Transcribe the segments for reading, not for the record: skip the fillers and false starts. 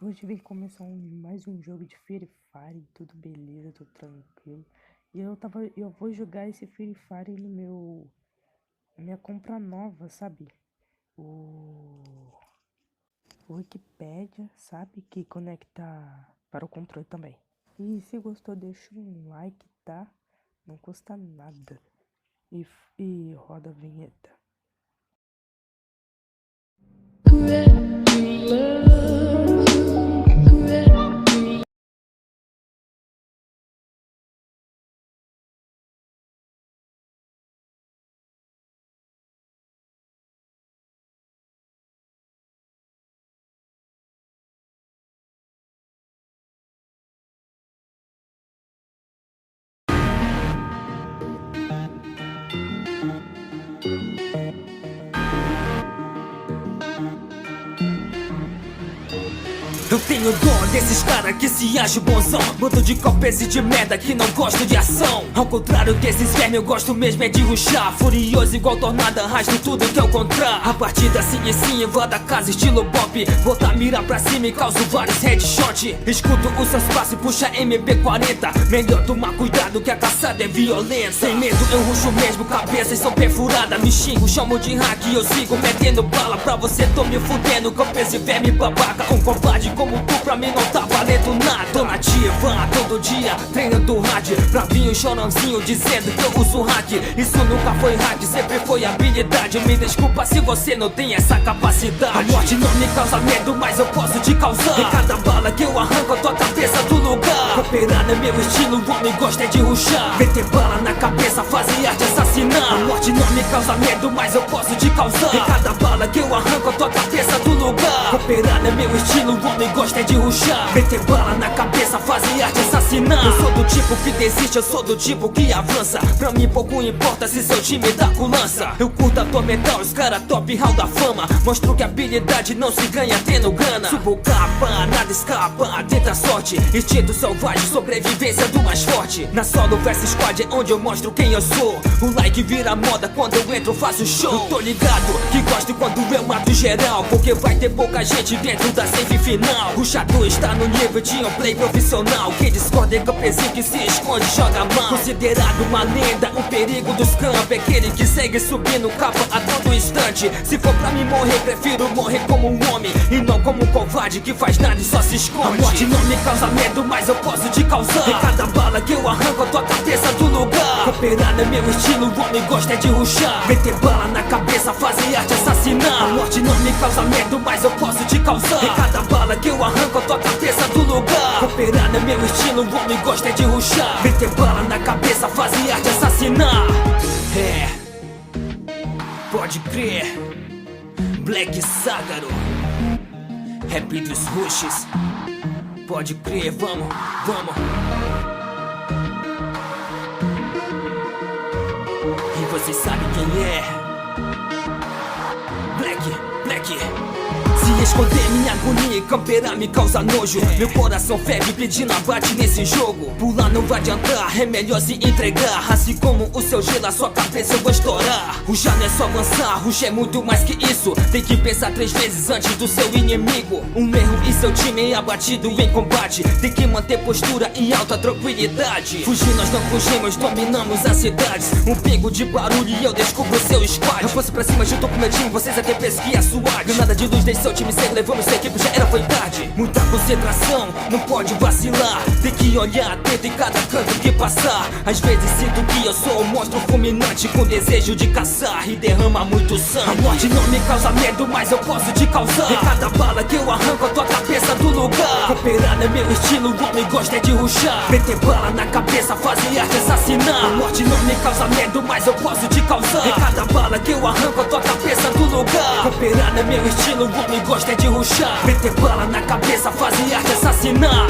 Hoje vem começar mais um jogo de Free Fire, tudo beleza, tudo tranquilo. E eu vou jogar esse Free Fire na minha compra nova, sabe? O Wikipedia, sabe? Que conecta para o controle também. E se gostou, deixa um like, tá? Não custa nada. E roda a vinheta. Eu tenho dó desses caras que se acham bonzão, bando de cópias e de merda que não gosto de ação. Ao contrário desses vermes, eu gosto mesmo é de ruxar, furioso igual tornada, arrasto tudo que eu encontrar. A partir da sim, invada a casa estilo bop, botar mira pra cima e causo vários headshot. Escuto os seus passos e puxa MB40, melhor tomar cuidado que a caçada é violenta. Sem medo eu ruxo mesmo, cabeças são perfuradas. Me xingo, chamo de hack e eu sigo metendo bala. Pra você tô me fudendo, cópias e verme babaca. Um covarde como tu pra mim não tá valendo nada. Tô nativa todo dia, treinando rádio, bravinho chorãozinho dizendo que eu uso hack. Isso nunca foi hack, sempre foi habilidade. Me desculpa se você não tem essa capacidade. A morte não me causa medo, mas eu posso te causar. Em cada bala que eu arranco a tua cabeça do lugar. Cooperar é meu estilo, o homem gosta de ruxar. Meter bala na cabeça, fazer arte assassinar. A morte não me causa medo, mas eu posso te causar. Em cada bala que eu arranco a tua cabeça do lugar. Cooperar é meu estilo, o homem gosta de ruxar. Meter bala na cabeça, fazer arte assassinar. Eu sou do tipo que desiste, eu sou do tipo que avança. Pra mim pouco importa se seu time dá com lança. Eu curto atormentar os cara top hall da fama. Mostro que habilidade não se ganha tendo grana. Subo capa, nada escapa, tenta a sorte. Instinto selvagem, sobrevivência do mais forte. Na solo versus squad é onde eu mostro quem eu sou. O like vira moda quando eu entro, faço show. Eu tô ligado que gosto quando eu mato geral, porque vai ter pouca gente dentro da semifinal. O Xadu está no nível de um play profissional. Quem discorda é campezinho que se esconde, joga mal. Considerado uma lenda, o perigo dos campos é aquele que segue subindo capa a todo instante. Se for pra mim morrer, prefiro morrer como um homem e não como um covarde que faz nada e só se esconde. A morte não me causa medo, mas eu posso te causar. Em cada bala que eu arranco a tua cabeça do lugar. Cooperar é meu estilo, o homem gosta de ruxar. Meter bala na cabeça, fazer arte assassinar. A morte não me causa medo, mas eu posso te causar. Em cada bala que eu arranco a tua cabeça do lugar. Cooperar é meu estilo, o homem gosta de ruxar. Meter bala na cabeça, fazer arte assassinar. É, pode crer, Black Ságaro, rap dos rushes. Pode crer, vamos, vamos. E vocês sabem quem é? Black. Se esconder minha agonia e camperar me causa nojo. Meu coração ferve pedindo abate nesse jogo. Pular não vai adiantar, é melhor se entregar. Assim como o seu gelo, a sua cabeça eu vou estourar. Ruxar não é só avançar, ruxar é muito mais que isso. Tem que pensar 3 vezes antes do seu inimigo. Um erro e seu time é abatido em combate. Tem que manter postura e alta tranquilidade. Fugir nós não fugimos, dominamos as cidades. Um pingo de barulho e eu descubro seu squad. Eu fosse pra cima junto com meu time, vocês até pensam que é SWAT. Nada de luz, deixe seu time cego, levamos sua equipe, já era, foi tarde. Muita concentração, não pode vacilar. Tem que olhar atento em cada canto que passar. Às vezes sinto que eu sou um monstro fulminante, com desejo de caçar e derrama muito sangue. A morte não me causa medo, mas eu posso te causar. Em cada bala que eu arranco a tua cabeça do lugar. Cooperar é meu estilo, o homem gosta de ruxar. Meter bala na cabeça, fazer arte assassinar. A morte não me causa medo, mas eu posso te causar. Em cada bala que eu arranco a tua cabeça do lugar. Cooperar é meu estilo, o homem gosta de ruxar. Meter bala na cabeça, fazer arte assassinar.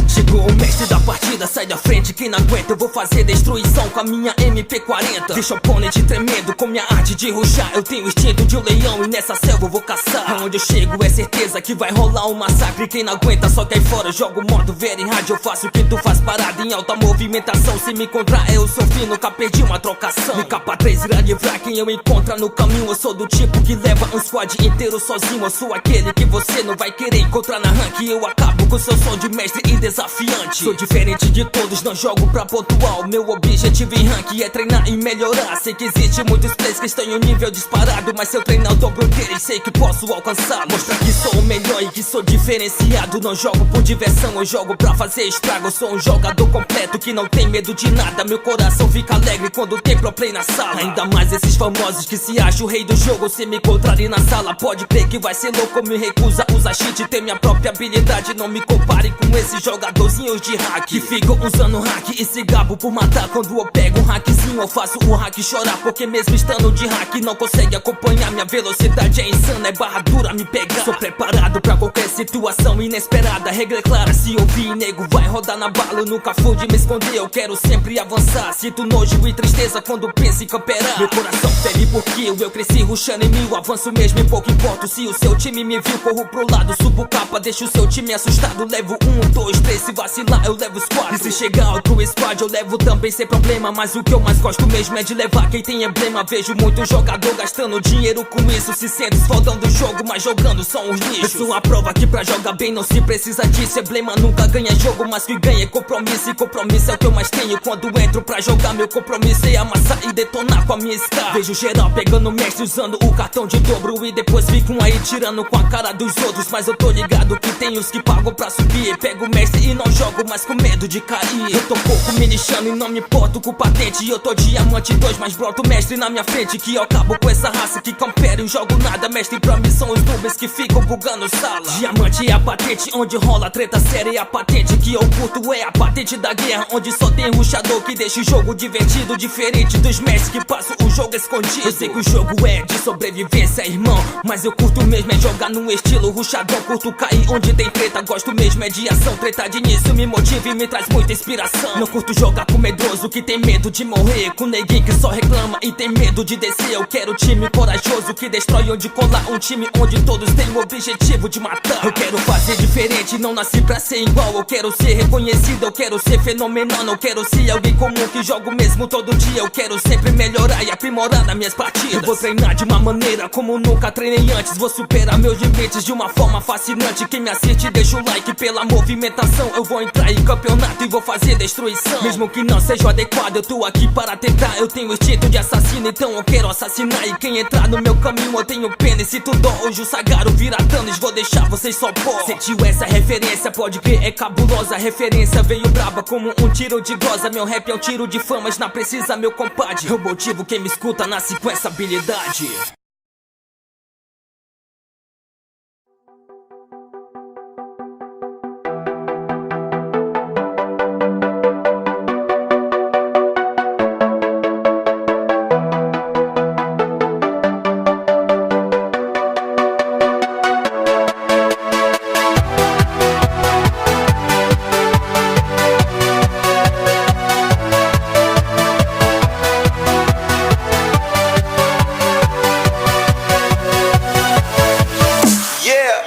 Chegou o mestre da partida. partida, sai da frente, quem não aguenta. Eu vou fazer destruição com a minha MP40. Deixa o oponente tremendo com minha arte de ruxar. Eu tenho o instinto de um leão e nessa selva eu vou caçar. Aonde eu chego é certeza que vai rolar um massacre. Quem não aguenta só cai fora, jogo modo very hard. Eu faço o que tu faz parada em alta movimentação. Se me encontrar eu sou fino, nunca perdi uma trocação. Me capa 3 irá livrar quem eu encontrar no caminho. Eu sou do tipo que leva um squad inteiro sozinho. Eu sou aquele que você não vai querer encontrar na rank. Eu acabo com seu som de mestre e desafiante. Sou diferente de todos, não jogo pra pontual. Meu objetivo em rank é treinar e melhorar. Sei que existe muitos players que estão em um nível disparado, mas se eu treinar eu dobro dele e sei que posso alcançá-lo. Mostrar que sou o melhor e que sou diferenciado. Não jogo por diversão, eu jogo pra fazer estrago. Eu sou um jogador completo que não tem medo de nada. Meu coração fica alegre quando tem pro play na sala. Ainda mais esses famosos que se acham o rei do jogo. Se me encontrarem na sala pode crer que vai ser louco. Me recusa usar cheat, ter minha própria habilidade. Não me compare com esses jogadorzinhos de hack que ficam usando hack e se gabo por matar. Quando eu pego um hackzinho eu faço o hack chorar, porque mesmo estando de hack não consegue acompanhar. Minha velocidade é insana, é barra dura me pegar. Sou preparado pra qualquer situação inesperada. Regra é clara, se ouvir nego vai rodar na bala. Eu nunca fui de me esconder, eu quero sempre avançar. Sinto nojo e tristeza quando penso em camperar. Meu coração ferve por kill, eu cresci rushando em mil. Avanço mesmo e pouco importo se o seu time me viu. Corro pro lado, subo capa, deixo o seu time assustado. Levo 1, 2, 3, se vacilar eu levo os 4. E se chegar outro squad eu levo também sem problema. Mas o que eu mais gosto mesmo é de levar quem tem emblema. Vejo muito jogador gastando dinheiro com isso, se sente fodão do jogo, mas jogando são os lixos. Eu sou a prova que pra jogar bem não se precisa disso. Emblema nunca ganha jogo, mas que ganha é compromisso. E compromisso é o que eu mais tenho quando entro pra jogar. Meu compromisso é amassar e detonar com a minha scar. Vejo geral pegando mestre usando o cartão de dobro e depois ficam aí tirando com a cara dos outros. Mas eu tô ligado que tem os que pagam pra subir. Pego o mestre e não jogo mais com medo de cair. Eu tô pouco me lixando e não me importo com patente. Eu tô diamante 2, mas broto mestre na minha frente. Que eu acabo com essa raça que campera e jogo nada. Mestre pra mim são os noobs que ficam bugando sala. Diamante é a patente onde rola treta séria. E a patente que eu curto é a patente da guerra, onde só tem rushador que deixa o jogo divertido. Diferente dos mestres que passam o jogo escondido. Eu sei que o jogo é de sobrevivência, irmão, mas eu curto mesmo é jogar no estilo rushadão. Curto cair onde tem treta, gosto mesmo é de ação. Treta de início me motiva e me traz muita inspiração. Não curto jogar com medroso que tem medo de morrer, com neguinho que só reclama e tem medo de descer. Eu quero time corajoso que destrói onde colar. Um time onde todos têm o objetivo de matar. Eu quero fazer diferente, não nasci pra ser igual. Eu quero ser reconhecido, eu quero ser fenomenal. Não quero ser alguém comum que jogo mesmo todo dia. Eu quero sempre melhorar e aprimorar nas minhas partidas. Eu vou treinar de uma maneira como nunca treinei antes. Vou superar meus limites de uma forma fascinante. Quem me assiste deixa o like pela movimentação. Eu vou entrar em campeonato e vou fazer destruição. Mesmo que não seja o adequado, eu tô aqui para tentar. Eu tenho instinto de assassino, então eu quero assassinar. E quem entrar no meu caminho eu tenho pena. E se tu dó, hoje o Sagaro vira Thanos, vou deixar vocês só pó. Sentiu essa referência, pode crer, é cabulosa. A referência veio braba como um tiro de glosa. Meu rap é um tiro de famas, não precisa meu compadre. Eu motivo quem me escuta, nasce com essa habilidade. Yeah.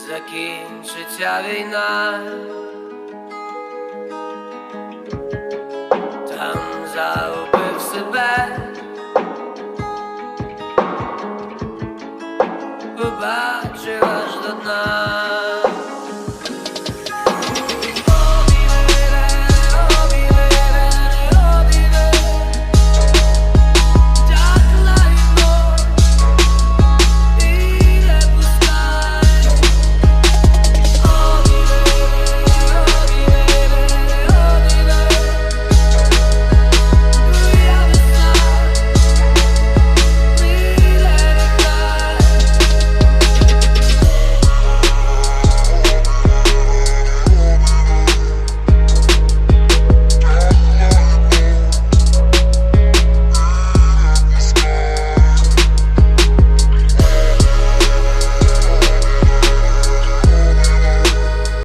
закінчиться війна, там загубив себе, побачив